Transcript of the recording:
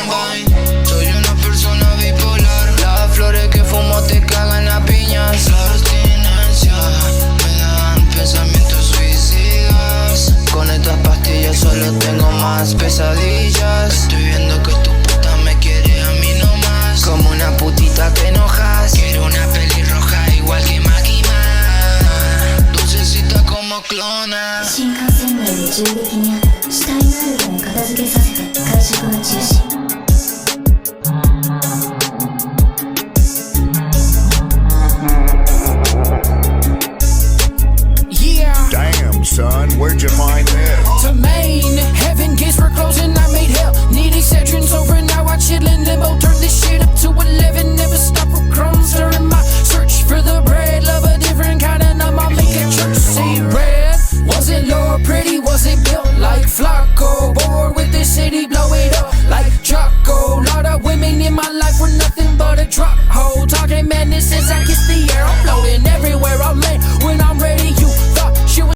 Columbine. Soy una persona bipolar. Las flores que fumo te cagan a piñas. La abstinencia me dan pensamientos suicidas. Con estas pastillas solo tengo más pesadillas. Estoy viendo que tu puta me quiere a mí nomás. Como una putita que enojas. Quiero una pelirroja igual que Makima. Dulcecita como clona. 新幹線内で銃撃にあった死体のある部屋片付けさせて会食は中止。Damn, son, where'd you find this? To Maine, heaven gates were closing, I made hell. Need Excedrin's over, now I chill in limbo. Turn this shit up to 11, never stop for crumbs. During my search for the bread, love a different kind of numb, I'll make a church see red. Was it low or pretty, was it built like Flacco? Bored with this city, blow it up like Chaco. Lot of women in my life were nothing but a drop hole. Talking madness as I kiss the air, I'm floating everywhere.